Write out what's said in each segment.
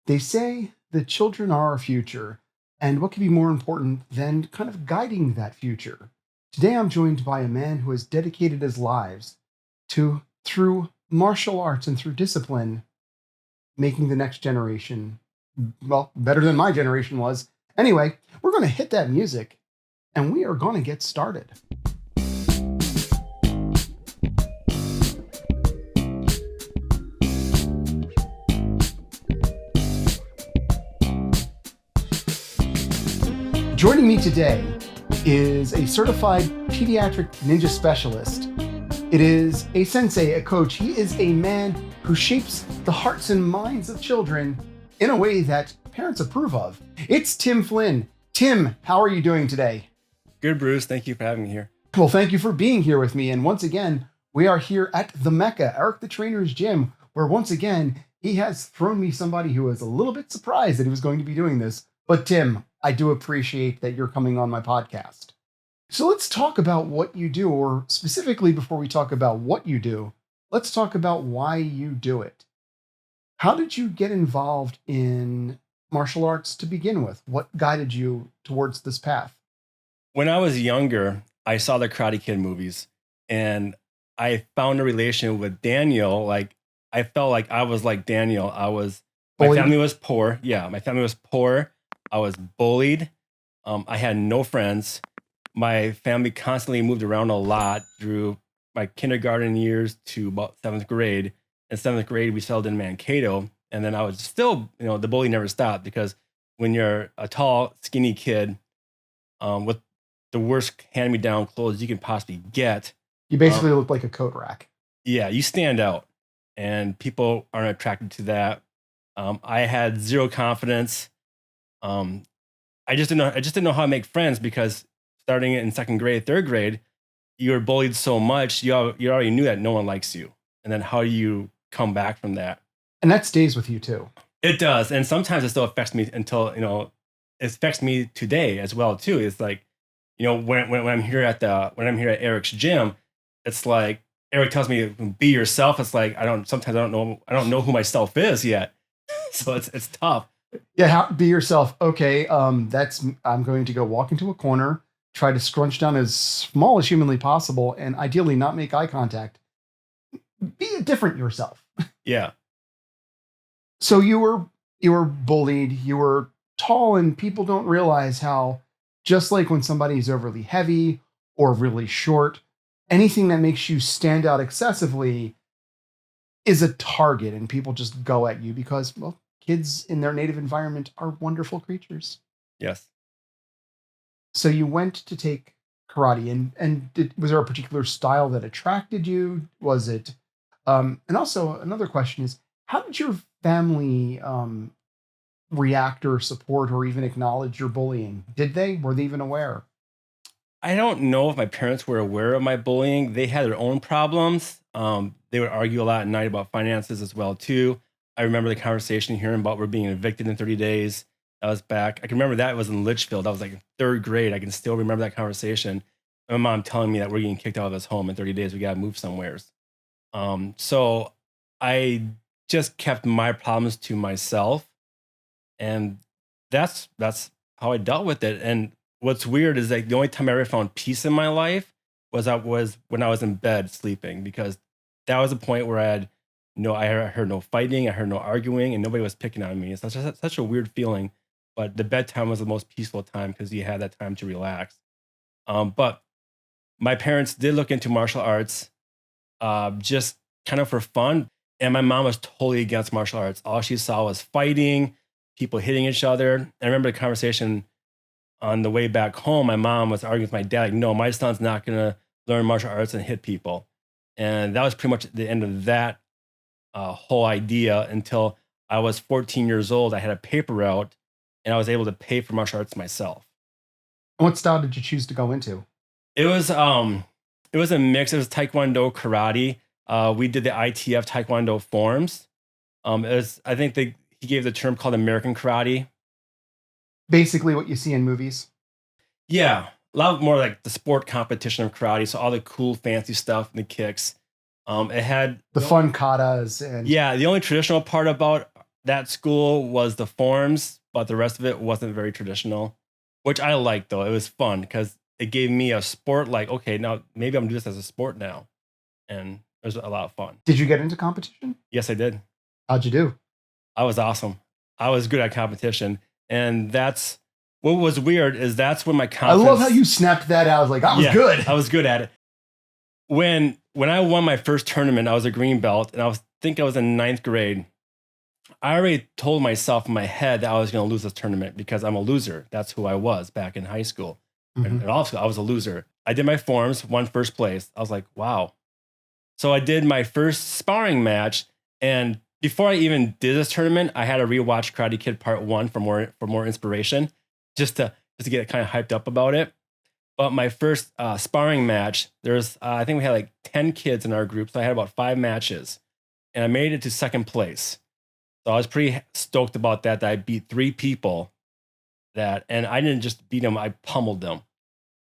They say that children are our future, and what could be more important than kind of guiding that future? Today, I'm joined by a man who has dedicated his lives to, through martial arts and through discipline, making the next generation, well, better than my generation was. Anyway, we're going to hit that music, and we are going to get started. Joining me today is a certified pediatric ninja specialist. It is a sensei, a coach. He is a man who shapes the hearts and minds of children in a way that parents approve of. It's Tim Flynn. Tim, how are you doing today? Good, Bruce. Thank you for having me here. Well, thank you for being here with me. And once again, we are here at the Mecca, Eric the Trainer's gym, where once again, he has thrown me somebody who was a little bit surprised that he was going to be doing this. But Tim, I do appreciate that you're coming on my podcast. So let's talk about what you do, or specifically before we talk about what you do, let's talk about why you do it. How did you get involved in martial arts to begin with? What guided you towards this path? When I was younger, I saw the Karate Kid movies, and I found a relation with Daniel. Like, I felt like I was like Daniel. My family was poor. Yeah, my family was poor. I was bullied. I had no friends. My family constantly moved around a lot through my kindergarten years to about seventh grade. In seventh grade, we settled in Mankato. And then I was still, the bully never stopped, because when you're a tall, skinny kid with the worst hand-me-down clothes you can possibly get. You basically look like a coat rack. Yeah, you stand out. And people aren't attracted to that. I had zero confidence. I just didn't know how to make friends, because starting in second grade, third grade, you were bullied so much, you already knew that no one likes you. And then how do you come back from that? And that stays with you too. It does. And sometimes it still affects me until, it affects me today as well too. It's like, when I'm here at Eric's gym, it's like Eric tells me be yourself. It's like I don't know who myself is yet. So it's tough. Yeah, be yourself. Okay, I'm going to go walk into a corner, try to scrunch down as small as humanly possible, and ideally not make eye contact. Be a different yourself. Yeah. So you were bullied, you were tall, and people don't realize how, just like when somebody's overly heavy or really short, anything that makes you stand out excessively is a target, and people just go at you because, well, kids in their native environment are wonderful creatures. Yes. So you went to take karate, and was there a particular style that attracted you? Was it, and also another question is, how did your family react or support or even acknowledge your bullying? Were they even aware? I don't know if my parents were aware of my bullying. They had their own problems. They would argue a lot at night about finances as well too. I remember the conversation hearing about we're being evicted in 30 days. That was back. I can remember that was in Litchfield. I was like in third grade. I can still remember that conversation. My mom telling me that we're getting kicked out of this home in 30 days. We got to move somewhere. So I just kept my problems to myself. And that's how I dealt with it. And what's weird is like the only time I ever found peace in my life was when I was in bed sleeping, because that was a point where I heard no fighting, I heard no arguing, and nobody was picking on me. It's such a weird feeling. But the bedtime was the most peaceful time because you had that time to relax. But my parents did look into martial arts, just kind of for fun. And my mom was totally against martial arts. All she saw was fighting, people hitting each other. And I remember the conversation on the way back home. My mom was arguing with my dad, like, no, my son's not going to learn martial arts and hit people. And that was pretty much the end of that whole idea until I was 14 years old. I had a paper route, and I was able to pay for martial arts myself. What style did you choose to go into? It was a mix. It was Taekwondo, karate. We did the ITF Taekwondo forms. I think he gave the term called American karate. Basically what you see in movies. Yeah, a lot more like the sport competition of karate. So all the cool, fancy stuff and the kicks. It had the fun katas and the only traditional part about that school was the forms, but the rest of it wasn't very traditional, which I liked though. It was fun because it gave me a sport like, okay, now maybe I'm gonna do this as a sport now. And it was a lot of fun. Did you get into competition? Yes, I did. How'd you do? I was awesome. I was good at competition. And that's what was weird is that's when my confidence. I love how you snapped that out. I was like, I was good. I was good at it. When I won my first tournament, I was a green belt, and I think I was in 9th grade. I already told myself in my head that I was going to lose this tournament because I'm a loser. That's who I was back in high school. And also, I was a loser. I did my forms, won first place. I was like, wow. So I did my first sparring match, and before I even did this tournament, I had to rewatch Karate Kid Part 1 for more inspiration, just to get kind of hyped up about it. But my first sparring match, I think we had like 10 kids in our group, so I had about 5 matches, and I made it to 2nd place. So I was pretty stoked about that I beat 3 people, and I didn't just beat them, I pummeled them.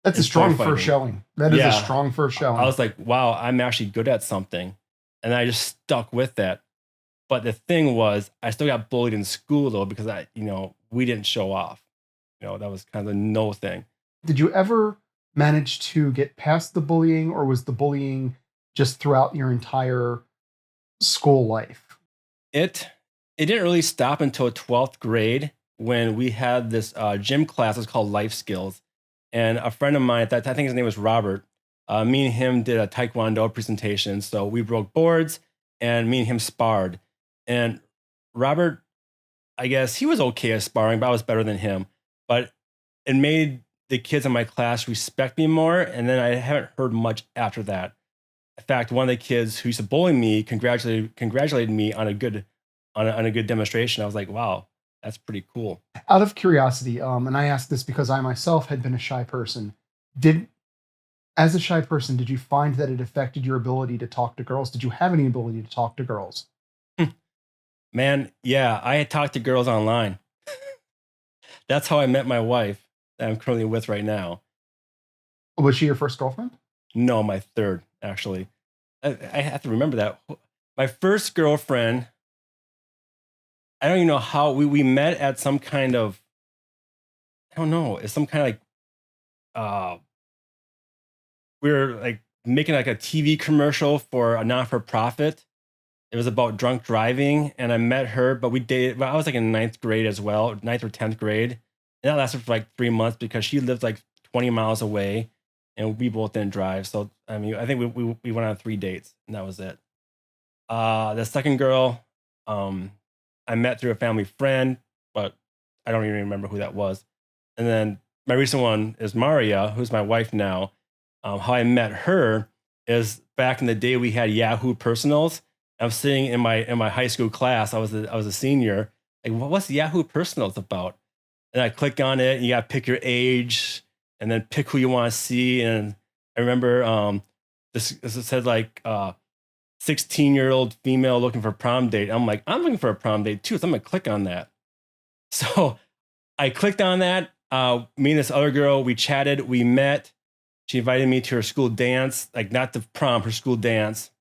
That's a strong first showing. That is a strong first showing. I was like, wow, I'm actually good at something. And I just stuck with that. But the thing was, I still got bullied in school though, because we didn't show off. That was kind of a no thing. Did you ever manage to get past the bullying, or was the bullying just throughout your entire school life? It didn't really stop until 12th grade when we had this gym class. It's called Life Skills. And a friend of mine, I think his name was Robert, me and him did a Taekwondo presentation. So we broke boards and me and him sparred. And Robert, I guess he was okay at sparring, but I was better than him. But it made the kids in my class respect me more. And then I haven't heard much after that. In fact, one of the kids who used to bully me congratulated me on a good demonstration. I was like, wow, that's pretty cool. Out of curiosity, and I ask this because I myself had been a shy person. As a shy person, did you find that it affected your ability to talk to girls? Did you have any ability to talk to girls? Man, yeah, I had talked to girls online. That's how I met my wife that I'm currently with right now. Was she your first girlfriend? No, my third, actually. I have to remember that. My first girlfriend, I don't even know how we met at some kind of, I don't know, it's some kind of we were like making like a TV commercial for a not-for-profit. It was about drunk driving, and I met her, but we dated. But I was like in 9th grade as well, 9th or 10th grade, and that lasted for like 3 months because she lived like 20 miles away, and we both didn't drive. So I mean, I think we went on 3 dates, and that was it. The second girl, I met through a family friend, but I don't even remember who that was. And then my recent one is Maria, who's my wife now. How I met her is back in the day we had Yahoo Personals. I was sitting in my high school class. I was a senior. Like, what's Yahoo Personals about? And I click on it, and you got to pick your age, and then pick who you want to see. And I remember this said like 16-year-old female looking for prom date. I'm like, I'm looking for a prom date too, so I'm gonna click on that. So I clicked on that. Me and this other girl, we chatted, we met. She invited me to her school dance, like not the prom, her school dance.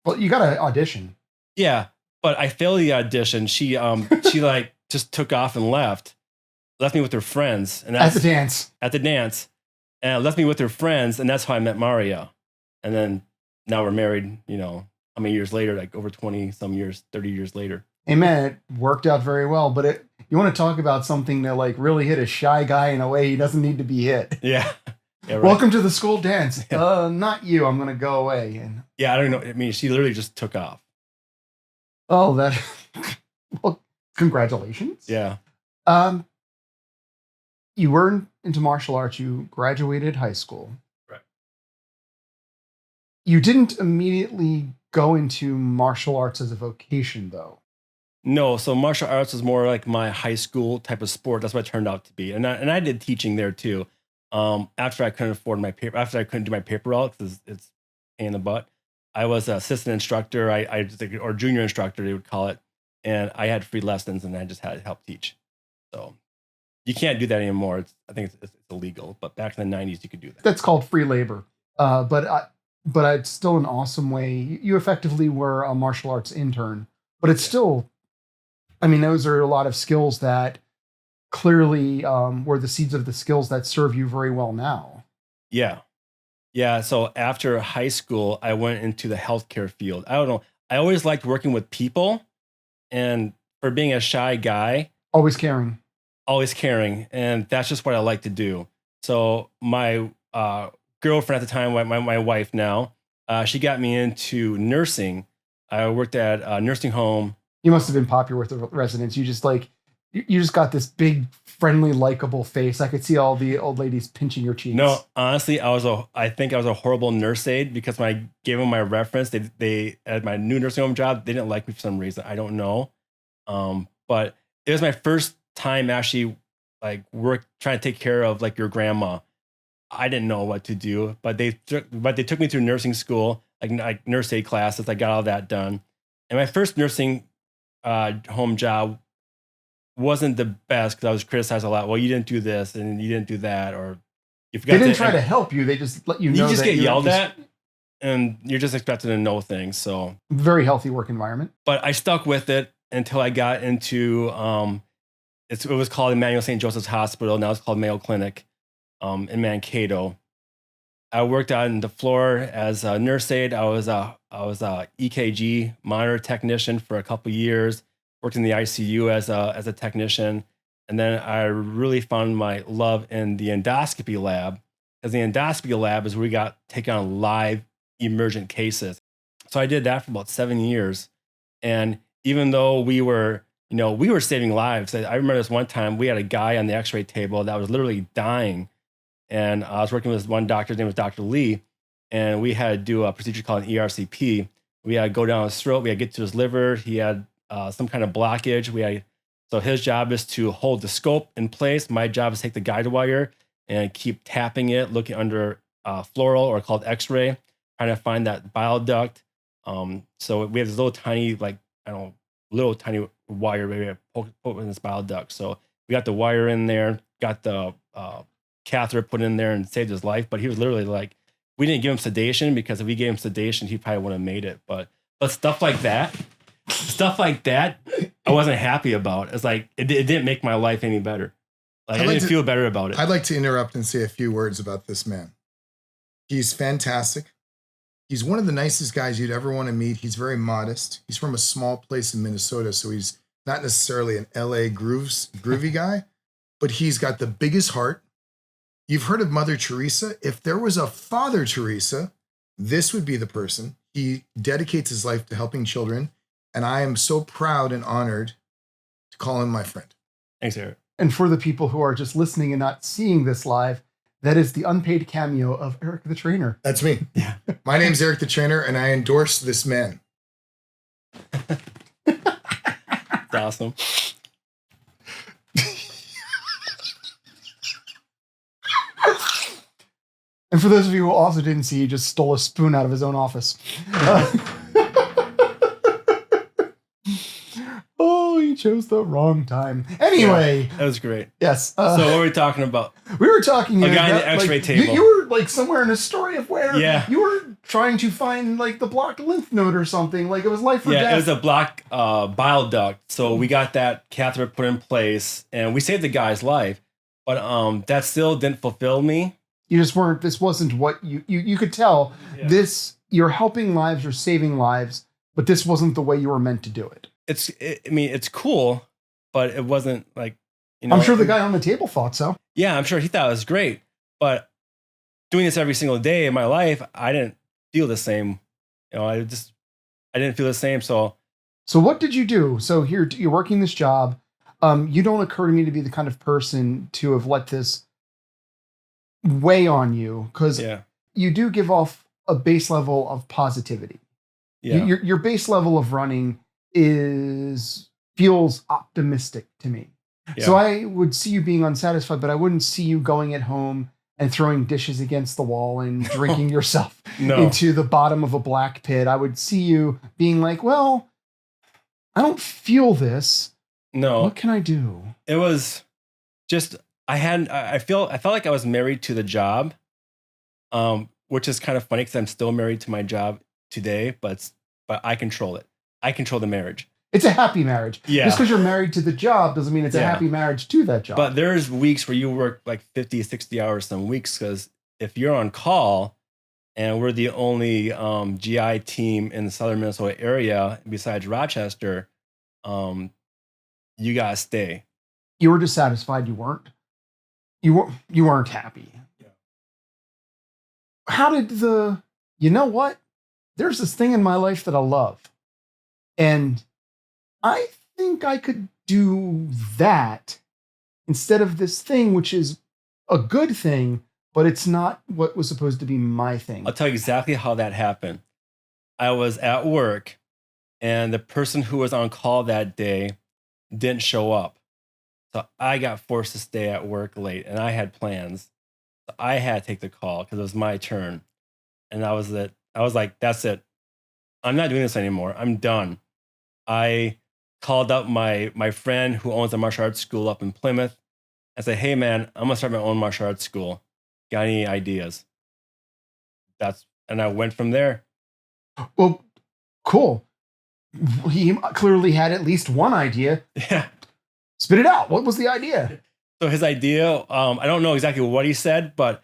Well, you got to audition. Yeah, but I failed the audition. She like just took off and left me with her friends. And at the dance. At the dance. And left me with her friends, and that's how I met Maria. And then now we're married, how many years later, like over 20 some years, 30 years later. Amen. It worked out very well, but you want to talk about something that like really hit a shy guy in a way he doesn't need to be hit. Yeah. Yeah, right. Welcome to the school dance. Yeah. Not you. I'm going to go away. And yeah, I don't know. I mean, she literally just took off. Oh, well, congratulations. Yeah. You were into martial arts. You graduated high school. Right. You didn't immediately go into martial arts as a vocation, though. No, so martial arts was more like my high school type of sport. That's what it turned out to be, and I did teaching there too. After I couldn't afford my paper, after I couldn't do my paper route because it's a pain in the butt, I was an assistant instructor, or junior instructor they would call it, and I had free lessons, and I just had to help teach. So you can't do that anymore. I think it's illegal, but back in the 90s you could do that. That's called free labor. But it's still an awesome way. You effectively were a martial arts intern, but it's still I mean, those are a lot of skills that clearly were the seeds of the skills that serve you very well now. Yeah. Yeah. So after high school, I went into the healthcare field. I don't know. I always liked working with people, and for being a shy guy, Always caring. always caring. And that's just what I like to do. So my girlfriend at the time, my wife now, she got me into nursing. I worked at a nursing home. You must have been popular with the residents. You just you just got this big, friendly, likable face. I could see all the old ladies pinching your cheeks. No, honestly, I think I was a horrible nurse aide, because when I gave them my reference, they at my new nursing home job, they didn't like me for some reason. I don't know. But it was my first time actually like trying to take care of like your grandma. I didn't know what to do, but they took me through nursing school, like nurse aide classes. I got all that done. And my first nursing home job wasn't the best, because I was criticized a lot. Well, you didn't do this and you didn't do that, or you forgot. They didn't try to help you. They just let you know. You just get yelled at, and you're just expected to know things. So very healthy work environment. But I stuck with it until I got into it was called Emmanuel St. Joseph's Hospital. Now it's called Mayo Clinic in Mankato. I worked on the floor as a nurse aide. I was a EKG monitor technician for a couple years. Worked in the ICU as a technician, and then I really found my love in the endoscopy lab, because the endoscopy lab is where we got take on live emergent cases. So I did that for about 7 years, and even though we were saving lives, I remember this one time we had a guy on the X-ray table that was literally dying, and I was working with one doctor. His name was Dr. Lee, and we had to do a procedure called an ERCP. We had to go down his throat. We had to get to his liver. He had some kind of blockage. So his job is to hold the scope in place. My job is to take the guide wire and keep tapping it, looking under fluoral, or called X-ray, trying to find that bile duct. So we have this little tiny, wire where we have put in this bile duct. So we got the wire in there, got the catheter put in there, and saved his life. But he was literally like, we didn't give him sedation, because if we gave him sedation, he probably wouldn't have made it. But stuff like that. I wasn't happy about. It's like it didn't make my life any better. I didn't feel better about it. I'd like to interrupt and say a few words about this man. He's fantastic. He's one of the nicest guys you'd ever want to meet. He's very modest. He's from a small place in Minnesota, so he's not necessarily an LA groovy guy, but he's got the biggest heart. You've heard of Mother Teresa. If there was a Father Teresa, this would be the person. He dedicates his life to helping children. And I am so proud and honored to call him my friend. Thanks, Eric. And for the people who are just listening and not seeing this live, that is the unpaid cameo of Eric the Trainer. That's me. Yeah. My name's Eric the Trainer, and I endorse this man. That's awesome. And for those of you who also didn't see, he just stole a spoon out of his own office. Oh, he chose the wrong time. Anyway. Yeah, that was great. Yes. So what were we talking about? We were talking A guy on about the X-ray table. You were somewhere in a story of where Yeah. you were trying to find the blocked lymph node or something. It was life or death. Yeah, it was a blocked bile duct. So we got that catheter put in place, and we saved the guy's life. But that still didn't fulfill me. You just weren't. This wasn't what you could tell. Yeah. You're helping lives, you're saving lives, but this wasn't the way you were meant to do it. It's cool, but it wasn't I'm sure the guy on the table thought so. Yeah, I'm sure he thought it was great, but doing this every single day in my life, I didn't feel the same. I didn't feel the same. So what did you do? So here you're working this job. You don't occur to me to be the kind of person to have let this weigh on you, because you do give off a base level of positivity. Yeah. Your base level of running feels optimistic to me. Yeah. So I would see you being unsatisfied, but I wouldn't see you going at home and throwing dishes against the wall and drinking yourself into the bottom of a black pit. I would see you being like, well, I don't feel this. No. What can I do? It was just, I felt like I was married to the job, which is kind of funny because I'm still married to my job today, but I control it. I control the marriage. It's a happy marriage. Yeah. Just because you're married to the job doesn't mean it's a happy marriage to that job. But there's weeks where you work like 50, 60 hours some weeks, because if you're on call and we're the only GI team in the southern Minnesota area besides Rochester, you gotta stay. You were dissatisfied. You weren't happy. Yeah. How did you know what? There's this thing in my life that I love. And I think I could do that instead of this thing, which is a good thing, but it's not what was supposed to be my thing. I'll tell you exactly how that happened. I was at work and the person who was on call that day didn't show up. So I got forced to stay at work late, and I had plans. So I had to take the call because it was my turn. And that was it. I was like, that's it. I'm not doing this anymore. I'm done. I called up my friend who owns a martial arts school up in Plymouth and said, hey man, I'm gonna start my own martial arts school. Got any ideas? And I went from there. Well, cool. He clearly had at least one idea. Yeah. Spit it out. What was the idea? So his idea, I don't know exactly what he said, but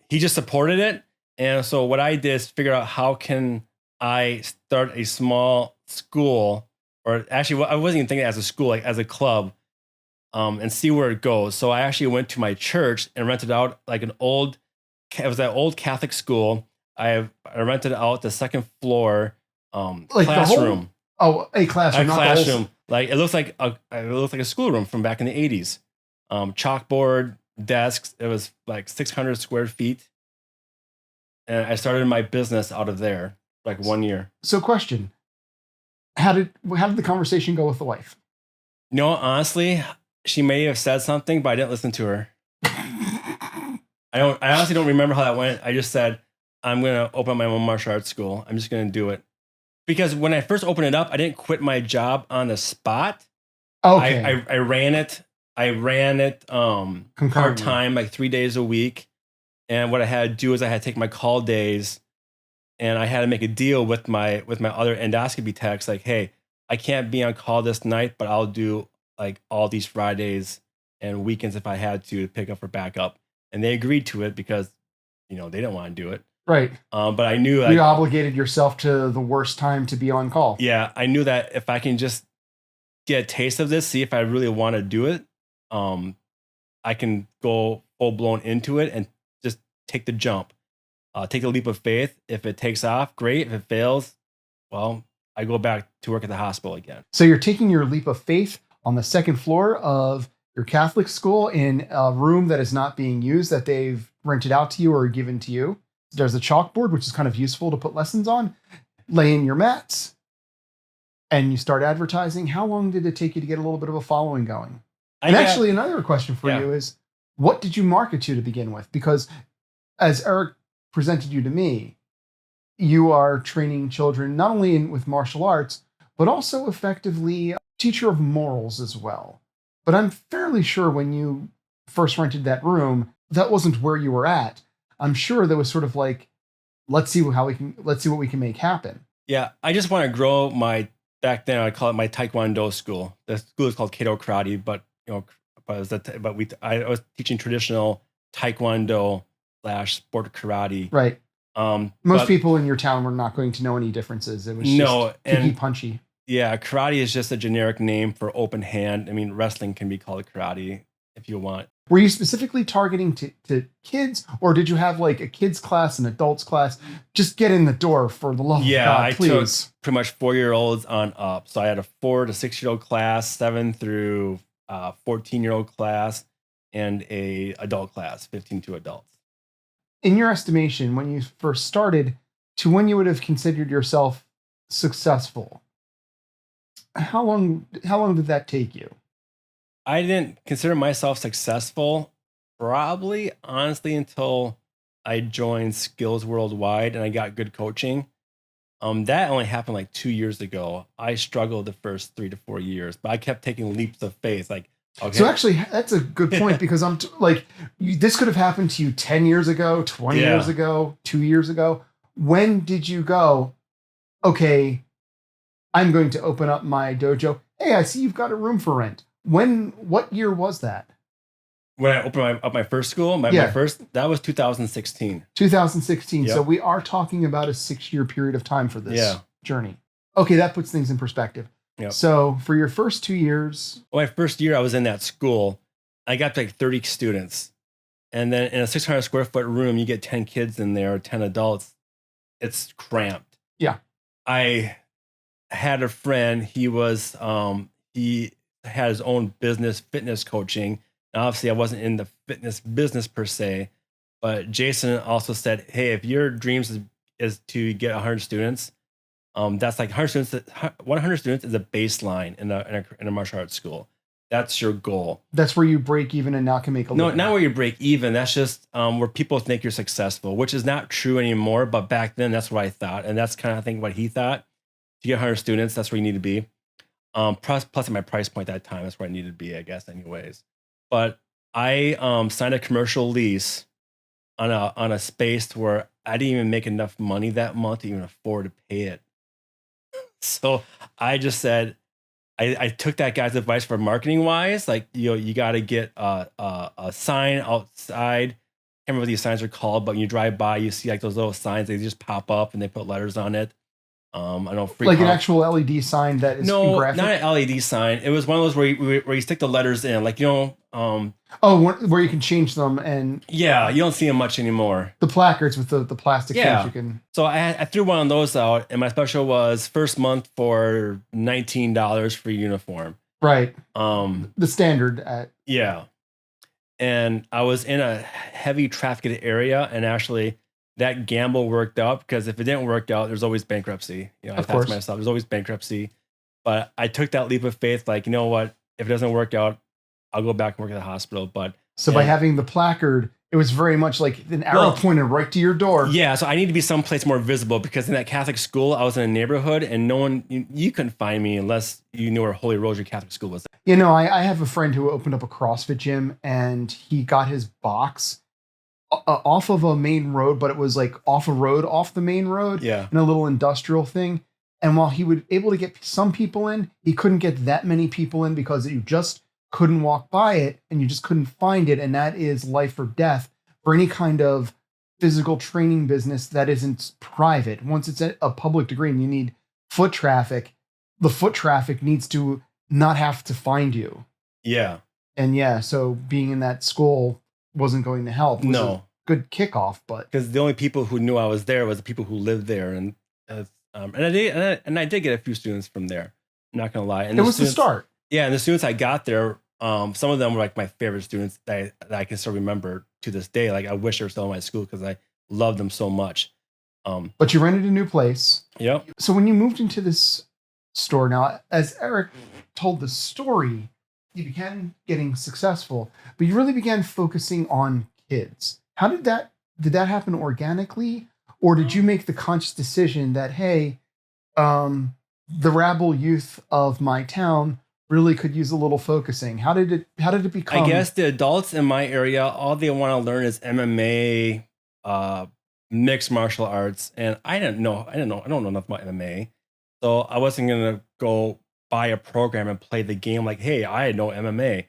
he just supported it. And so what I did is figure out how can I start a small school, or actually I wasn't even thinking as a school, like as a club, and see where it goes. So I actually went to my church and rented out like it was an old Catholic school. I rented out the second floor Like classroom. A classroom. A not classroom. Like it looks like a schoolroom from back in the 80s. Chalkboard, desks. It was like 600 square feet. And I started my business out of there, like 1 year. So question. How did the conversation go with the wife? No, honestly, she may have said something, but I didn't listen to her. I honestly don't remember how that went. I just said, I'm going to open my own martial arts school. I'm just going to do it. Because when I first opened it up, I didn't quit my job on the spot. Okay. I ran it. Part-time, like 3 days a week. And what I had to do is I had to take my call days, and I had to make a deal with my other endoscopy techs. Like, hey, I can't be on call this night, but I'll do like all these Fridays and weekends if I had to pick up or back up. And they agreed to it because, they didn't want to do it. Right. But I knew you obligated yourself to the worst time to be on call. Yeah, I knew that if I can just get a taste of this, see if I really want to do it, I can go full blown into it and just take the jump, take the leap of faith. If it takes off, great. If it fails, well, I go back to work at the hospital again. So you're taking your leap of faith on the second floor of your Catholic school in a room that is not being used, that they've rented out to you or given to you. There's a chalkboard, which is kind of useful to put lessons on. Lay in your mats, and you start advertising. How long did it take you to get a little bit of a following going? Actually, another question for you is, what did you market to begin with? Because as Eric presented you to me, you are training children not only with martial arts, but also effectively a teacher of morals as well. But I'm fairly sure when you first rented that room, that wasn't where you were at. I'm sure there was sort of like, let's see what we can make happen. Yeah, I just want to grow back then I call it my Taekwondo school. The school is called Kato Karate, but I was teaching traditional Taekwondo / sport karate. Right. Most people in your town were not going to know any differences. It was just kicky punchy. Yeah, karate is just a generic name for open hand. I mean, wrestling can be called karate if you want. Were you specifically targeting to kids, or did you have like a kids class, an adults class? Just get in the door, for the love of God, please. I took pretty much 4-year-olds on up. So I had a 4 to 6-year-old class, 7 through 14-year-old class, and a adult class, 15 to adults. In your estimation, when you first started to when you would have considered yourself successful, how long did that take you? I didn't consider myself successful probably, honestly, until I joined Skills Worldwide and I got good coaching. That only happened like 2 years ago. I struggled the first 3 to 4 years, but I kept taking leaps of faith. Like, okay. So actually, that's a good point because this could have happened to you 10 years ago, 20 years ago, 2 years ago. When did you go, okay, I'm going to open up my dojo. Hey, I see you've got a room for rent. What year was that? When I opened up my first school, my first, that was 2016. 2016. Yep. So we are talking about a 6-year period of time for this Yeah. journey. Okay, that puts things in perspective. Yep. So for your first 2 years, Well, my first year I was in that school, I got like 30 students. And then in a 600 square foot room, you get 10 kids in there, 10 adults. It's cramped. Yeah. I had a friend, he had his own business, fitness coaching. And obviously I wasn't in the fitness business per se, but Jason also said, hey, if your dreams is to get 100 students, that's like 100 students. 100 students is a baseline in a martial arts school. That's your goal. That's where you break even and now can make a living. No, not where you break even. That's just where people think you're successful, which is not true anymore. But back then, that's what I thought. And that's kind of, I think, what he thought. To get 100 students, that's where you need to be. Plus at my price point at that time, that's where I needed to be, I guess, anyways. But I signed a commercial lease on a space where I didn't even make enough money that month to even afford to pay it. So I just said, I took that guy's advice for marketing wise, like, you got to get a sign outside. I can't remember what these signs are called, but when you drive by, you see like those little signs, they just pop up and they put letters on it. I don't know, like an actual LED sign that is graphic? Not an LED sign. It was one of those where you stick the letters in, like, where you can change them, and yeah, you don't see them much anymore. The placards with the plastic things you can. So I threw one of those out, and my special was first month for $19 for uniform. Right. The standard yeah. And I was in a heavy trafficked area, and actually that gamble worked out, because if it didn't work out, there's always bankruptcy. I thought to myself, there's always bankruptcy. But I took that leap of faith, like, you know what? If it doesn't work out, I'll go back and work at the hospital. But by having the placard, it was very much like an arrow pointed right to your door. Yeah, so I need to be someplace more visible, because in that Catholic school, I was in a neighborhood, and no one, you couldn't find me unless you knew where Holy Rosary Catholic School was. I have a friend who opened up a CrossFit gym, and he got his box off of a main road, but it was like off the main road, in a little industrial thing. And while he would able to get some people in, he couldn't get that many people in because you just couldn't walk by it and you just couldn't find it. And that is life or death for any kind of physical training business that isn't private. Once it's a public degree and you need foot traffic, the foot traffic needs to not have to find you. Yeah. And so being in that school wasn't going to help. No. Good kickoff, but because the only people who knew I was there was the people who lived there, and I did get a few students from there. I'm not gonna lie, and it was the start. Yeah, and the students I got there, some of them were like my favorite students that I can still remember to this day. Like, I wish they were still in my school because I loved them so much. But you rented a new place. Yep. So when you moved into this store, now as Eric told the story, you began getting successful, but you really began focusing on kids. How did that happen organically, or did you make the conscious decision that, hey, the rabble youth of my town really could use a little focusing? How did it become? I guess the adults in my area, all they want to learn is MMA, mixed martial arts, and I don't know nothing about MMA, so I wasn't gonna go buy a program and play the game like, hey, I know MMA.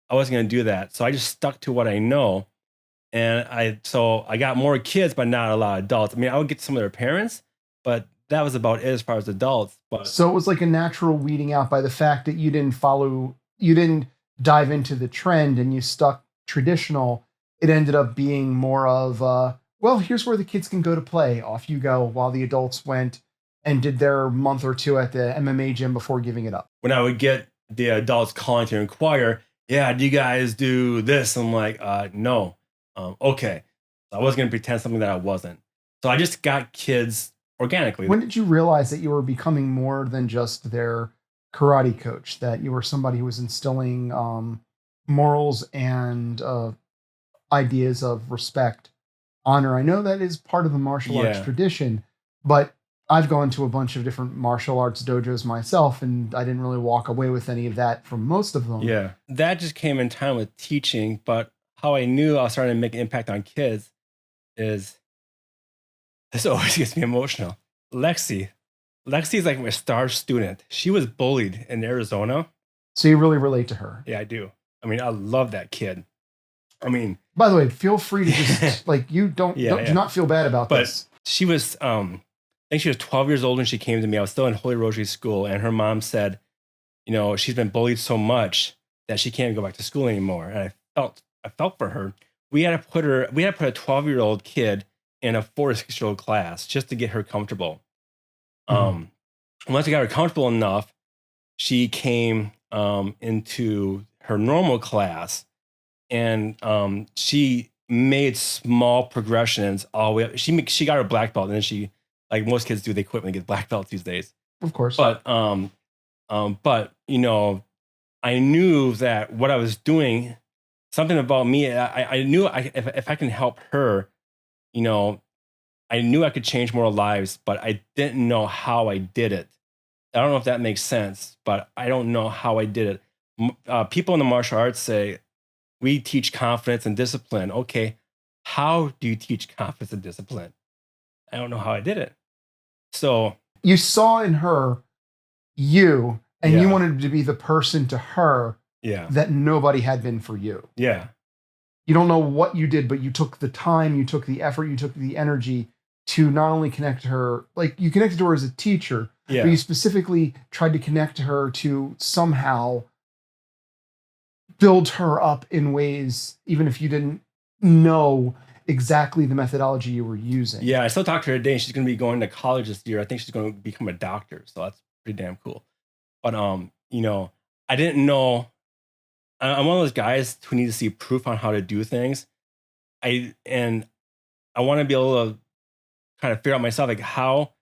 I wasn't gonna do that, so I just stuck to what I know, and I got more kids, but not a lot of adults. I mean, I would get some of their parents, but that was about it as far as adults. But so it was like a natural weeding out by the fact that you didn't dive into the trend and you stuck traditional. It ended up being more of here's where the kids can go to play. Off you go, while the adults went and did their month or two at the MMA gym before giving it up. When I would get the adults calling to inquire, yeah, do you guys do this? I'm like, no. Okay. So I wasn't going to pretend something that I wasn't. So I just got kids organically. When did you realize that you were becoming more than just their karate coach, that you were somebody who was instilling morals and ideas of respect, honor? I know that is part of the martial arts tradition, but I've gone to a bunch of different martial arts dojos myself, and I didn't really walk away with any of that from most of them. Yeah, that just came in time with teaching, but how I knew I was starting to make an impact on kids is, this always gets me emotional. Lexi, Lexi is like my star student. She was bullied in Arizona. So you really relate to her. Yeah, I do. I mean, I love that kid. I mean, by the way, feel free to just like you do not feel bad about but this. She was, I think she was 12 years old when she came to me. I was still in Holy Rosary School, and her mom said, you know, she's been bullied so much that she can't go back to school anymore. And I felt for her. We had to put a 12-year-old kid in a 4 to 6-year-old class just to get her comfortable. Once I got her comfortable enough, she came into her normal class, and she made small progressions all the way up. She got her black belt, and then she, like most kids do, they quit when they get black belts these days. Of course. But you know, I knew that what I was doing, something about me, I knew if I can help her, you know, I knew I could change more lives, but I didn't know how I did it. I don't know if that makes sense, but I don't know how I did it. People in the martial arts say, we teach confidence and discipline. Okay, how do you teach confidence and discipline? I don't know how I did it. So you saw in her you, and you wanted to be the person to her that nobody had been for you. Yeah. You don't know what you did, but you took the time, you took the effort, you took the energy to not only connect to her, like you connected to her as a teacher, but you specifically tried to connect to her to somehow build her up in ways, even if you didn't know exactly the methodology you were using. Yeah, I still talk to her today. She's going to be going to college this year. I think she's going to become a doctor. So that's pretty damn cool. But, you know, I didn't know. I'm one of those guys who need to see proof on how to do things. I want to be able to kind of figure out myself, like, how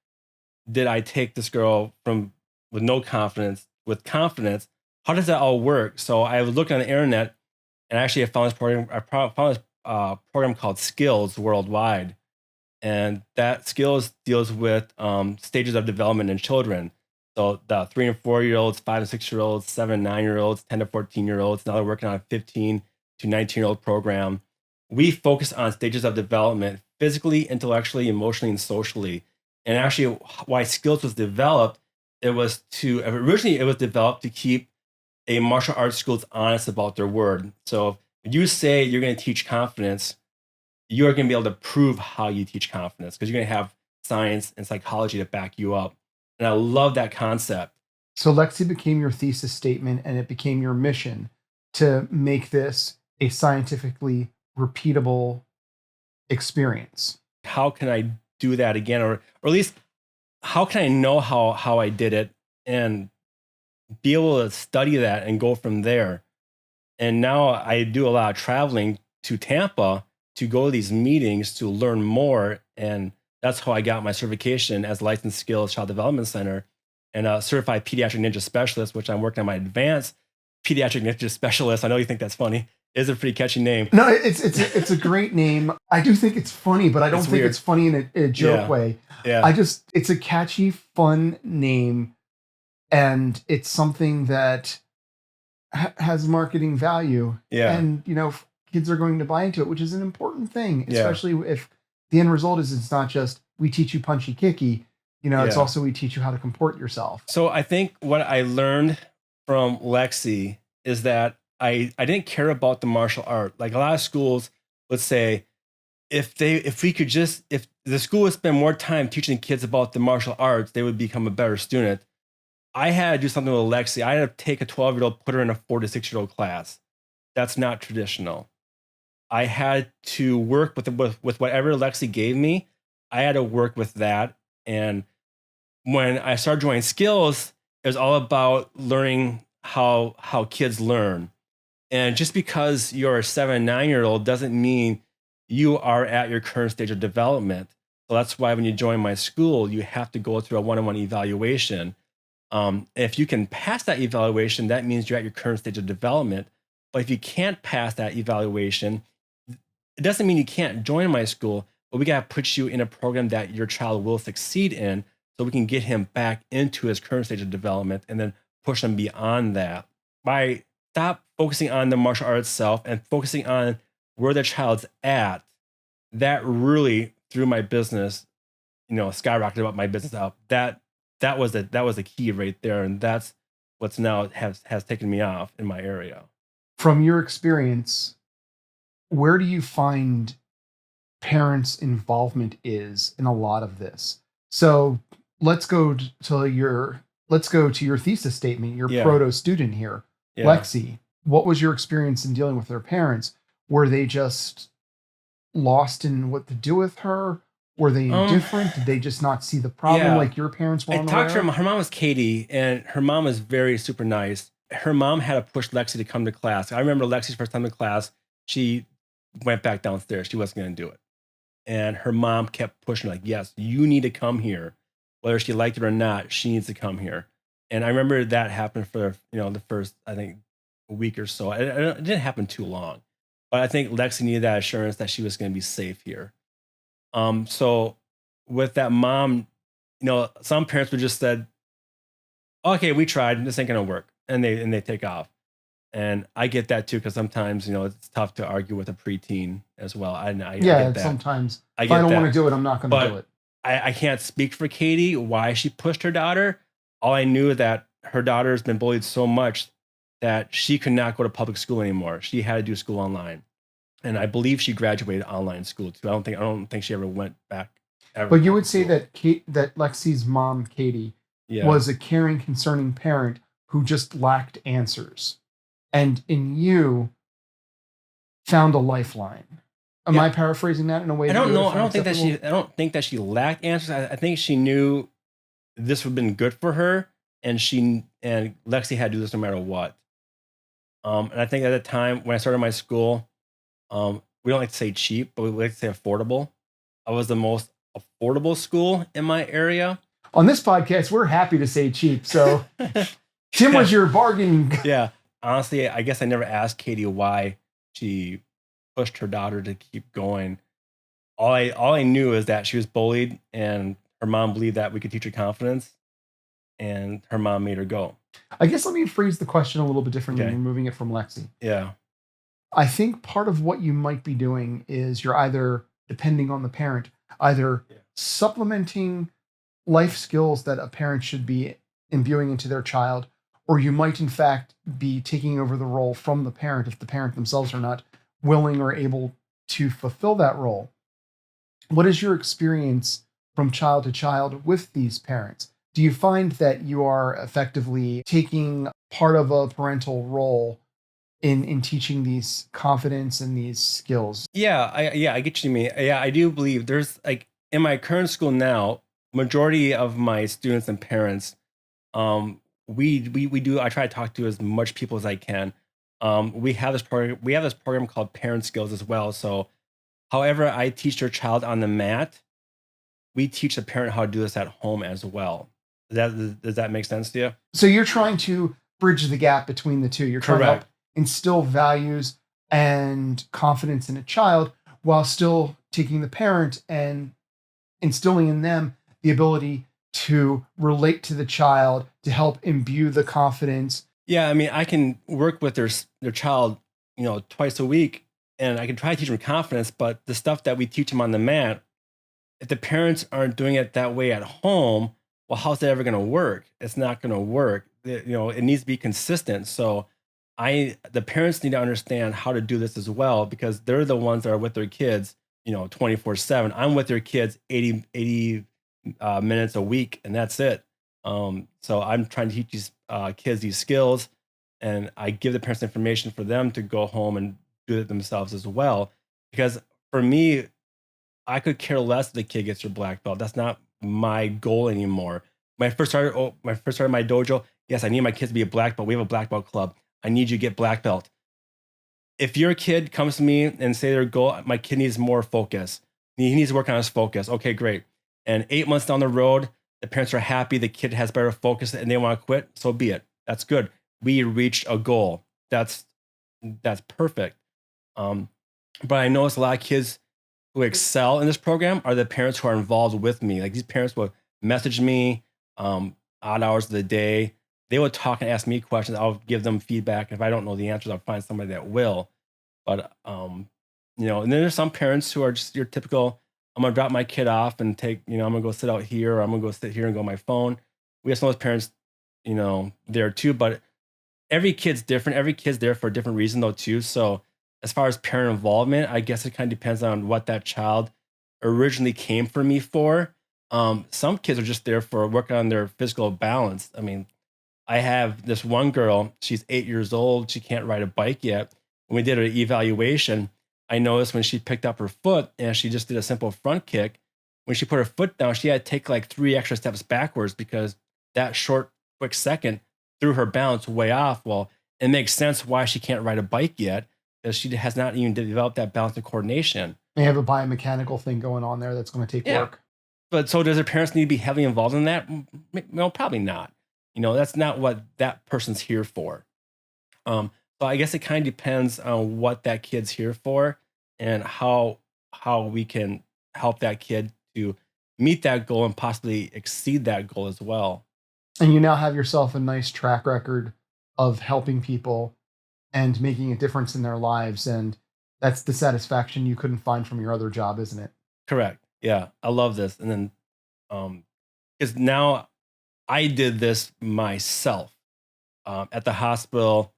did I take this girl from with no confidence with confidence? How does that all work? So I was looking on the internet, and actually I found this program. I found this program called Skills Worldwide, and that Skills deals with stages of development in children. So the 3 and 4 year olds, 5 and 6 year olds, 7 and 9 year olds, 10 to 14 year olds. Now they're working on a 15 to 19 year old program. We focus on stages of development physically, intellectually, emotionally, and socially. And actually, why Skills was developed, originally it was developed to keep a martial arts schools honest about their word. So if you say you're going to teach confidence, you're going to be able to prove how you teach confidence, because you're going to have science and psychology to back you up. And I love that concept. So Lexi became your thesis statement, and it became your mission to make this a scientifically repeatable experience. How can I do that again? Or at least, how can I know how I did it and be able to study that and go from there? And now I do a lot of traveling to Tampa to go to these meetings to learn more. And that's how I got my certification as Licensed Skills Child Development Center and a certified pediatric ninja specialist, which I'm working on my advanced pediatric ninja specialist. I know you think that's funny. It's a pretty catchy name. No, it's a great name. I do think it's funny, but I don't think it's funny in a joke way. Yeah. It's a catchy, fun name, and it's something that has marketing value. Yeah. And, you know, kids are going to buy into it, which is an important thing, especially if the end result is it's not just we teach you punchy kicky, you know, it's also we teach you how to comport yourself. So I think what I learned from Lexi is that I didn't care about the martial art. Like a lot of schools would say, if the school would spend more time teaching kids about the martial arts, they would become a better student. I had to do something with Lexi. I had to take a 12-year-old, put her in a 4 to 6-year-old class. That's not traditional. I had to work with whatever Lexi gave me. I had to work with that. And when I started joining Skills, it was all about learning how kids learn. And just because you're a 7, 9-year-old doesn't mean you are at your current stage of development. So that's why when you join my school, you have to go through a one-on-one evaluation. If you can pass that evaluation, that means you're at your current stage of development. But if you can't pass that evaluation, it doesn't mean you can't join my school, but we got to put you in a program that your child will succeed in so we can get him back into his current stage of development and then push him beyond that. By stop focusing on the martial art itself and focusing on where the child's at, that really threw my business, skyrocketed up my business up. That that was the key right there, and that's what's now has taken me off in my area. From your experience, where do you find parents' involvement is in a lot of this? So let's go to your thesis statement, your Yeah. proto student here, Yeah. Lexi. What was your experience in dealing with their parents? Were they just lost in what to do with her? Were they indifferent? Did they just not see the problem like your parents were I unaware talked to her. of? Her mom was Katie, and her mom was very super nice. Her mom had to push Lexi to come to class. I remember Lexi's first time in class. She went back downstairs. She wasn't going to do it. And her mom kept pushing, like, yes, you need to come here. Whether she liked it or not, she needs to come here. And I remember that happened for, the first, I think, a week or so. It didn't happen too long. But I think Lexi needed that assurance that she was going to be safe here. So with that mom, some parents would just said, okay, we tried, this ain't going to work. And they take off. And I get that too, because sometimes, it's tough to argue with a preteen as well. I get that. Sometimes I if I get don't that. want to do it, I'm not going to do it. I can't speak for Katie, why she pushed her daughter. All I knew that her daughter has been bullied so much that she could not go to public school anymore. She had to do school online. And I believe she graduated online school too. I don't think she ever went back. But you would say that that Lexi's mom, Katie, was a caring, concerning parent who just lacked answers, and in you found a lifeline. Am I paraphrasing that in a way? I don't know. I don't think that she lacked answers. I think she knew this would have been good for her, and Lexi had to do this no matter what. And I think at the time when I started my school, we don't like to say cheap, but we like to say affordable. I was the most affordable school in my area. On this podcast, we're happy to say cheap. So Tim was your bargain. Yeah. Honestly, I guess I never asked Katie why she pushed her daughter to keep going. All I knew is that she was bullied, and her mom believed that we could teach her confidence, and her mom made her go. I guess let me phrase the question a little bit differently and moving it from Lexi. Yeah. I think part of what you might be doing is you're either, depending on the parent, supplementing life skills that a parent should be imbuing into their child, or you might in fact be taking over the role from the parent if the parent themselves are not willing or able to fulfill that role. What is your experience from child to child with these parents? Do you find that you are effectively taking part of a parental role in teaching these confidence and these skills? Yeah, I get what you mean. Yeah, I do believe there's, like, in my current school now, majority of my students and parents, we do. I try to talk to as much people as I can. We have this program called Parent Skills as well. So, however I teach your child on the mat, we teach the parent how to do this at home as well. Does that make sense to you? So you're trying to bridge the gap between the two. You're trying to help instill values and confidence in a child while still taking the parent and instilling in them the ability to relate to the child, to help imbue the confidence. Yeah, I mean, I can work with their child, twice a week, and I can try to teach them confidence, but the stuff that we teach them on the mat, if the parents aren't doing it that way at home, well, how's that ever going to work? It's not going to work. It needs to be consistent. So the parents need to understand how to do this as well, because they're the ones that are with their kids, 24/7. I'm with their kids 80 minutes a week, and that's it. So I'm trying to teach these kids these skills, and I give the parents information for them to go home and do it themselves as well. Because for me, I could care less if the kid gets their black belt. That's not my goal anymore. When I first started my dojo, yes, I need my kids to be a black belt. We have a black belt club. I need you to get black belt. If your kid comes to me and say their goal, my kid needs more focus. He needs to work on his focus. Okay, great. And 8 months down the road, the parents are happy, the kid has better focus, and they want to quit. So be it. That's good. We reached a goal. That's perfect. But I notice a lot of kids who excel in this program are the parents who are involved with me. Like, these parents will message me odd hours of the day. They will talk and ask me questions. I'll give them feedback. If I don't know the answers, I'll find somebody that will. But and then there's some parents who are just your typical, I'm gonna drop my kid off and take, I'm gonna go sit out here, or I'm gonna go sit here and go on my phone. We have some of those parents, there too, but every kid's different. Every kid's there for a different reason though too. So as far as parent involvement, I guess it kind of depends on what that child originally came for me for. Some kids are just there for working on their physical balance. I mean, I have this one girl, she's 8 years old. She can't ride a bike yet. When we did her evaluation, I noticed when she picked up her foot and she just did a simple front kick, when she put her foot down, she had to take like 3 extra steps backwards because that short, quick second threw her balance way off. Well, it makes sense why she can't ride a bike yet, because she has not even developed that balance and coordination. They have a biomechanical thing going on there that's going to take work. But so does their parents need to be heavily involved in that? No, probably not. That's not what that person's here for. So I guess it kind of depends on what that kid's here for and how we can help that kid to meet that goal and possibly exceed that goal as well. And you now have yourself a nice track record of helping people and making a difference in their lives. And that's the satisfaction you couldn't find from your other job, isn't it? Correct. Yeah. I love this. And then, because now I did this myself at the hospital.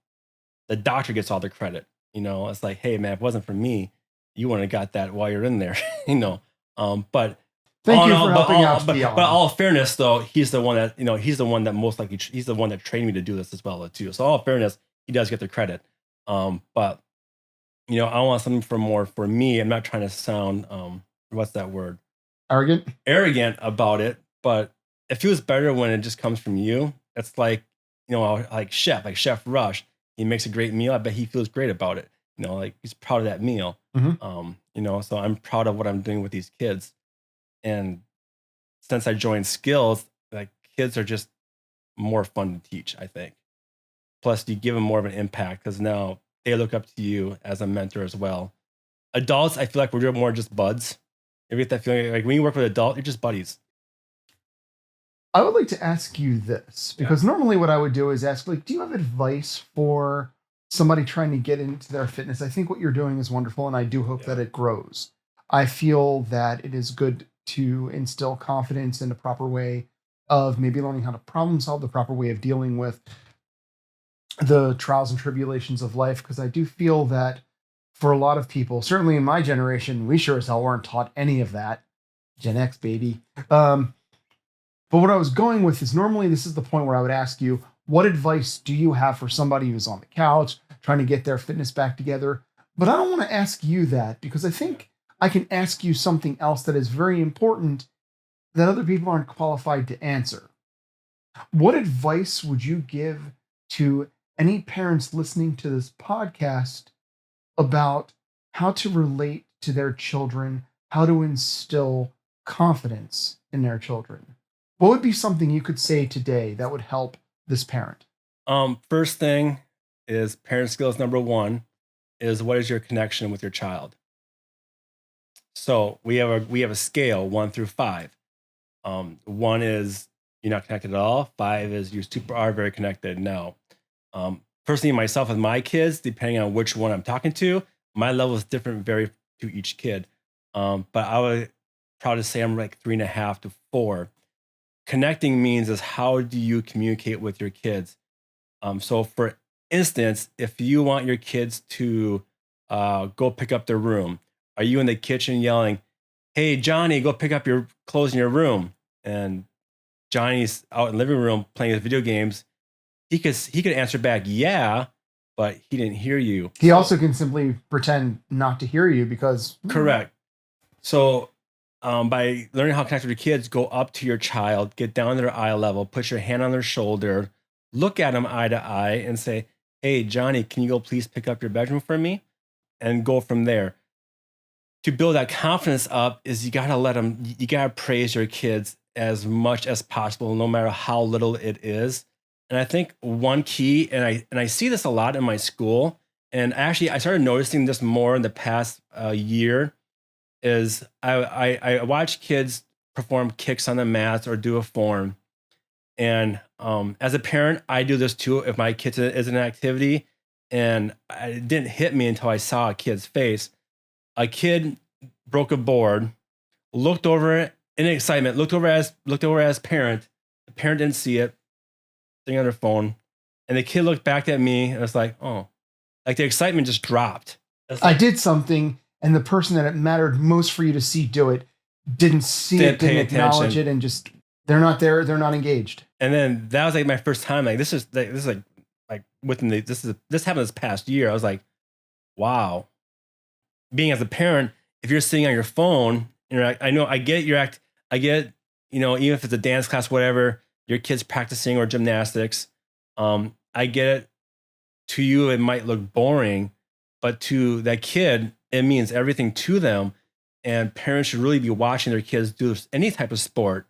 The doctor gets all the credit. It's like, hey man, if it wasn't for me, you wouldn't have got that while you're in there. But thank you for helping out. But all fairness, though, he's the one that he's the one that most likely he's the one that trained me to do this as well too. So all fairness, he does get the credit. But I want something for me. I'm not trying to sound what's that word? Arrogant about it, but it feels better when it just comes from you. It's like like Chef Rush. He makes a great meal. I bet he feels great about it. Like he's proud of that meal. Mm-hmm. So I'm proud of what I'm doing with these kids. And since I joined Skills, like kids are just more fun to teach, I think. Plus, you give them more of an impact because now they look up to you as a mentor as well. Adults, I feel like we're more just buds. You get that feeling like when you work with an adult, you're just buddies. I would like to ask you this, because normally what I would do is ask, do you have advice for somebody trying to get into their fitness? I think what you're doing is wonderful, and I do hope that it grows. I feel that it is good to instill confidence in the proper way of maybe learning how to problem solve, the proper way of dealing with the trials and tribulations of life, because I do feel that for a lot of people, certainly in my generation, we sure as hell weren't taught any of that. Gen X, baby. But what I was going with is normally this is the point where I would ask you, what advice do you have for somebody who's on the couch trying to get their fitness back together? But I don't want to ask you that, because I think I can ask you something else that is very important that other people aren't qualified to answer. What advice would you give to any parents listening to this podcast about how to relate to their children, how to instill confidence in their children? What would be something you could say today that would help this parent? First thing is parent skills number 1 is, what is your connection with your child? So we have a scale 1 through 5. 1 is you're not connected at all. 5 is you are very connected. Now, personally, myself with my kids, depending on which one I'm talking to, my level is different to each kid. But I would proud to say I'm like 3.5 to 4. Connecting means is how do you communicate with your kids? So for instance, if you want your kids to go pick up their room, are you in the kitchen yelling, hey, Johnny, go pick up your clothes in your room? And Johnny's out in the living room playing his video games. He could answer back, yeah, but he didn't hear you. He also can simply pretend not to hear you because... Correct. So by learning how to connect with your kids, go up to your child, get down to their eye level, put your hand on their shoulder, look at them eye to eye and say, hey, Johnny, can you go please pick up your bedroom for me? And go from there. To build that confidence up is you got to praise your kids as much as possible, no matter how little it is. And I think one key, and I see this a lot in my school, and actually I started noticing this more in the past year, is I watch kids perform kicks on the mats or do a form. And as a parent, I do this too if my kid is in an activity, and it didn't hit me until I saw a kid's face. A kid broke a board, looked over it in excitement, looked over as parent, The parent didn't see it, sitting on their phone, and the kid looked back at me and was like, oh, like the excitement just dropped. I did something, and the person that it mattered most for you to see do it didn't see it, didn't acknowledge it, and just they're not there, they're not engaged. And then that was like my first time. Like this is like within this happened this past year. I was like, wow. Being as a parent, if you're sitting on your phone, I get, even if it's a dance class, whatever, your kid's practicing or gymnastics. I get it. To you, it might look boring, but to that kid, it means everything to them. And parents should really be watching their kids do any type of sport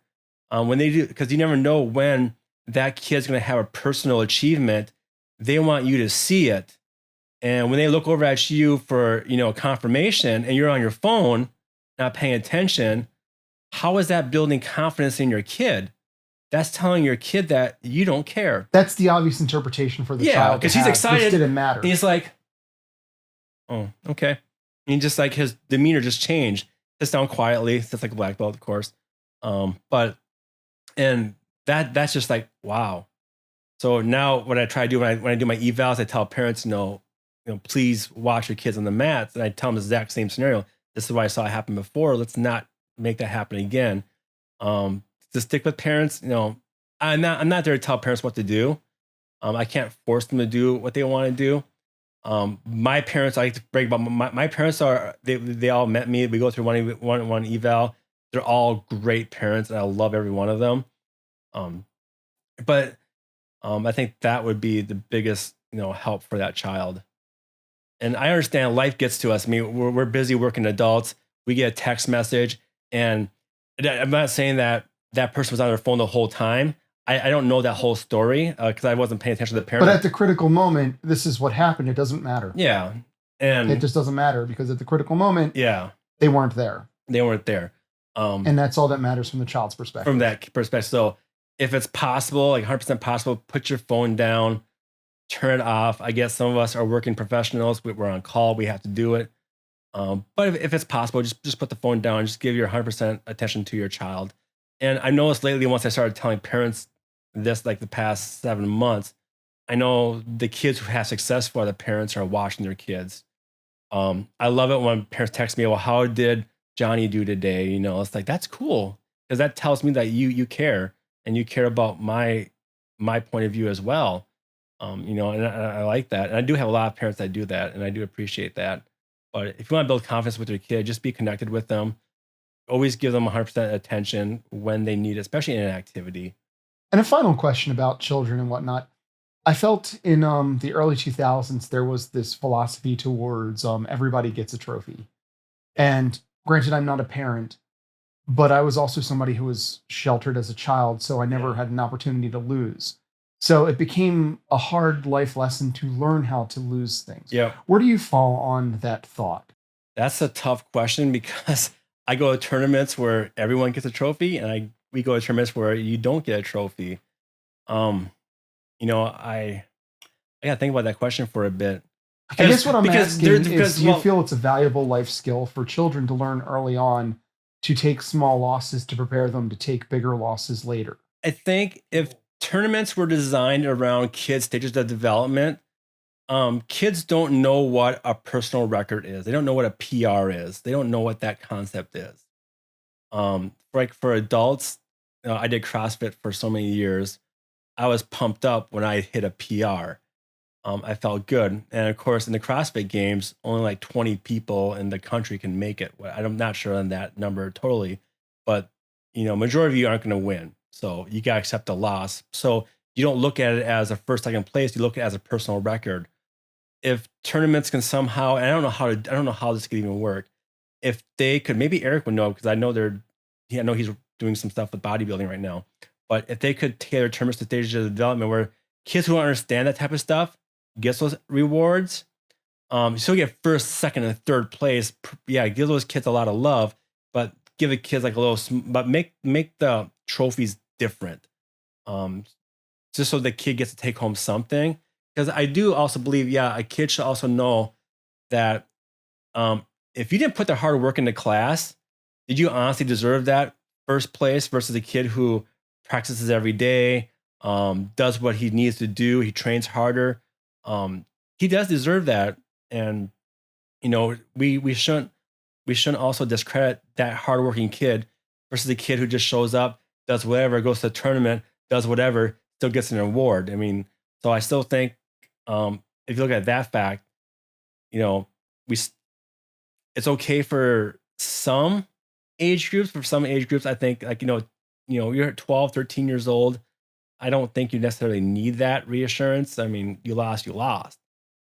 when they do, because you never know when that kid's going to have a personal achievement. They want you to see it. And when they look over at you for, confirmation and you're on your phone, not paying attention, how is that building confidence in your kid? That's telling your kid that you don't care. That's the obvious interpretation for the child. Yeah, because he's excited. Which didn't matter. And he's like, oh, okay. And just like his demeanor just changed. Sits down quietly. Sits like a black belt, of course. And that's just like, wow. So now what I try to do when I do my evals, I tell parents, please watch your kids on the mats. And I tell them the exact same scenario. This is what I saw happen before. Let's not make that happen again. To stick with parents, I'm not there to tell parents what to do. I can't force them to do what they want to do. My parents, I like to brag about my parents they all met me. We go through one eval. They're all great parents, and I love every one of them. But I think that would be the biggest, help for that child. And I understand life gets to us. I mean, we're busy working adults. We get a text message, and I'm not saying that person was on their phone the whole time. I don't know that whole story because I wasn't paying attention to the parent. But at the critical moment, this is what happened. It doesn't matter. Yeah. And it just doesn't matter because at the critical moment, yeah, they weren't there. They weren't there. And that's all that matters from the child's perspective. From that perspective. So if it's possible, like 100% possible, put your phone down, turn it off. I guess some of us are working professionals. We're on call. We have to do it. But if it's possible, just put the phone down. Just give your 100% attention to your child. And I noticed lately, once I started telling parents this, like the past 7 months, I know the kids who have success for the parents are watching their kids. I love it when parents text me, well, how did Johnny do today? It's like, that's cool. Because that tells me that you care and you care about my point of view as well. And I like that. And I do have a lot of parents that do that, and I do appreciate that. But if you want to build confidence with your kid, just be connected with them. Always give them 100% attention when they need it, especially in an activity. And a final question about children and whatnot. I felt in the early 2000s, there was this philosophy towards everybody gets a trophy. And granted, I'm not a parent, but I was also somebody who was sheltered as a child, so I never had an opportunity to lose. So it became a hard life lesson to learn how to lose things. Yeah. Where do you fall on that thought? That's a tough question because I go to tournaments where everyone gets a trophy, and we go to tournaments where you don't get a trophy. I gotta think about that question for a bit. I guess what I'm asking is, do you feel it's a valuable life skill for children to learn early on to take small losses to prepare them to take bigger losses later? I think if tournaments were designed around kids' stages of development, kids don't know what a personal record is. They don't know what a PR is. They don't know what that concept is. For adults, I did CrossFit for so many years. I was pumped up when I hit a PR. I felt good. And of course, in the CrossFit games, only like 20 people in the country can make it. I'm not sure on that number totally, but majority of you aren't going to win. So you got to accept the loss. So you don't look at it as a first, second place. You look at it as a personal record. If tournaments can somehow, and I don't know how this could even work. If they could, maybe Eric would know, because I know he's doing some stuff with bodybuilding right now. But if they could tailor tournaments to stages of development where kids who don't understand that type of stuff gets those rewards, you still get first, second, and third place. Yeah, give those kids a lot of love, but give the kids like a little, but make the trophies different, just so the kid gets to take home something. Because I do also believe, a kid should also know that if you didn't put the hard work into class, did you honestly deserve that first place versus a kid who practices every day, does what he needs to do. He trains harder. He does deserve that. And, we shouldn't also discredit that hardworking kid versus the kid who just shows up, does whatever, goes to the tournament, does whatever, still gets an award. I mean, so I still think, if you look at that fact, it's okay for some age groups. For some age groups, I think, like, you're 12, 13 years old. I don't think you necessarily need that reassurance. I mean, you lost.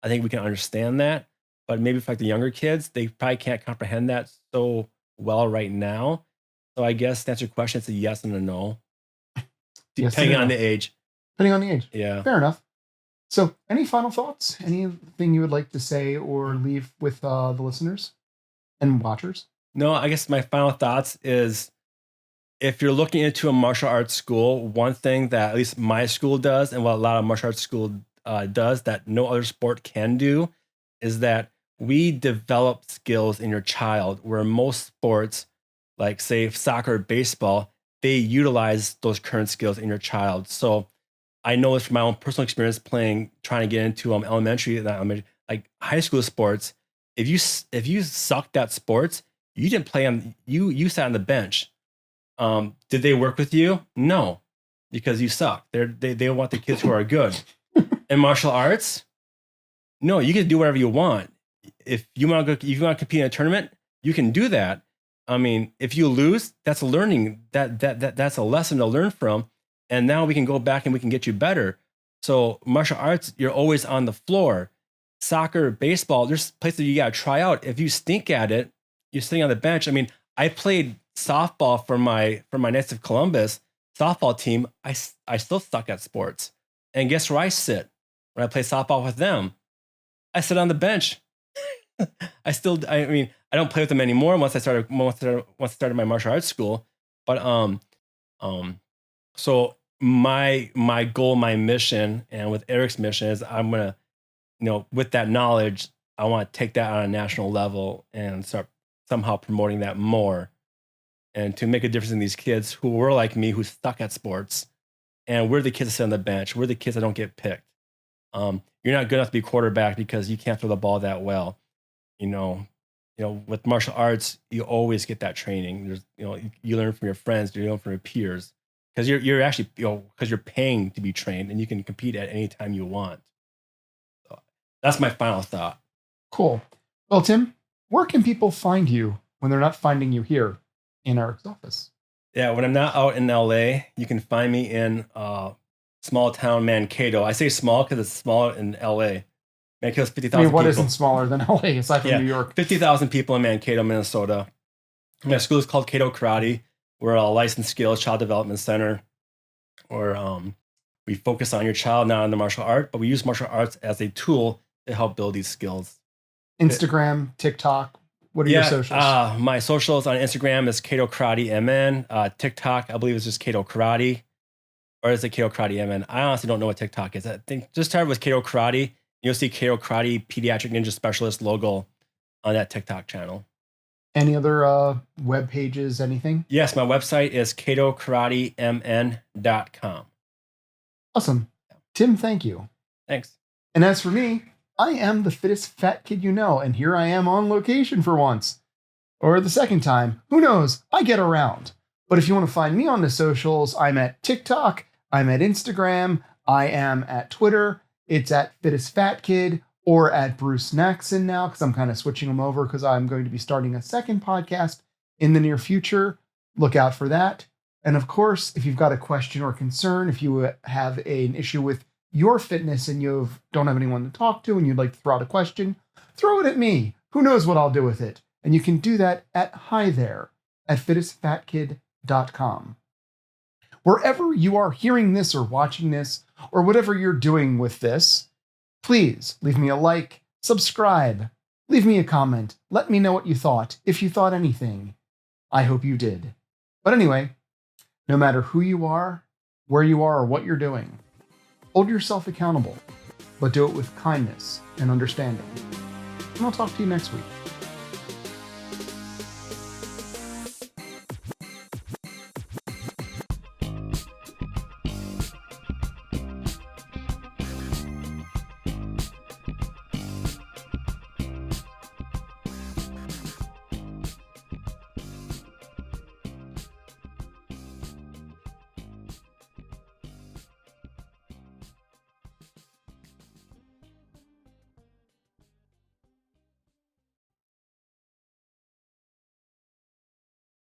I think we can understand that. But maybe for like the younger kids, they probably can't comprehend that so well right now. So I guess to answer your question, it's a yes and a no. Depending on the age. Depending on the age. Yeah. Fair enough. So any final thoughts? Anything you would like to say or leave with the listeners and watchers? No, I guess my final thoughts is, if you're looking into a martial arts school, one thing that at least my school does, and what a lot of martial arts school does that no other sport can do, is that we develop skills in your child, where most sports, like say soccer or baseball, they utilize those current skills in your child. So I know this from my own personal experience trying to get into elementary, like high school sports. If you sucked at sports, you didn't play you sat on the bench. Did they work with you? No, because you suck. They want the kids who are good. In martial arts, no, you can do whatever you want. If you want to compete in a tournament, you can do that. I mean, if you lose, that's a learning. That's a lesson to learn from. And now we can go back and we can get you better. So martial arts, you're always on the floor. Soccer, baseball, there's places you got to try out. If you stink at it, you're sitting on the bench. I mean, I played softball for my Knights of Columbus softball team. I still suck at sports. And guess where I sit when I play softball with them? I sit on the bench. I don't play with them anymore once I started my martial arts school. But so my goal, my mission, and with Eric's mission is, I'm gonna, with that knowledge, I want to take that on a national level and start somehow promoting that more, and to make a difference in these kids who were like me, who stuck at sports, and we're the kids that sit on the bench. We're the kids that don't get picked. You're not good enough to be quarterback because you can't throw the ball that well. With martial arts, you always get that training. There's, you learn from your friends, you learn from your peers, because you're actually, because you're paying to be trained, and you can compete at any time you want. So that's my final thought. Cool. Well, Tim, where can people find you when they're not finding you here in Eric's office? Yeah, when I'm not out in LA, you can find me in small town Mankato. I say small because it's small in LA. Mankato's 50,000 people. What isn't smaller than LA aside from New York? 50,000 people in Mankato, Minnesota. My school is called Kato Karate. We're a licensed skills child development center, where we focus on your child, not on the martial art, but we use martial arts as a tool to help build these skills. Instagram, TikTok. What are your socials? My socials on Instagram is Kato Karate MN. TikTok, I believe, is just Kato Karate. Or is it Kato Karate MN? I honestly don't know what TikTok is. I think just start with Kato Karate. You'll see Kato Karate Pediatric Ninja Specialist logo on that TikTok channel. Any other web pages, anything? Yes, my website is katokaratemn.com. Awesome. Tim, thank you. Thanks. And as for me, I am the fittest fat kid you know, and here I am on location for once. Or the second time. Who knows? I get around. But if you want to find me on the socials, I'm at TikTok, I'm at Instagram, I am at Twitter. It's at Fittest Fat Kid, or at Bruce Naxon now, because I'm kind of switching them over because I'm going to be starting a second podcast in the near future. Look out for that. And of course, if you've got a question or concern, if you have an issue with your fitness and you don't have anyone to talk to and you'd like to throw out a question, throw it at me. Who knows what I'll do with it? And you can do that at hi there at fittestfatkid.com. Wherever you are hearing this or watching this, or whatever you're doing with this, please leave me a like, subscribe, leave me a comment, let me know what you thought, if you thought anything. I hope you did. But anyway, no matter who you are, where you are, or what you're doing, hold yourself accountable, but do it with kindness and understanding. And I'll talk to you next week.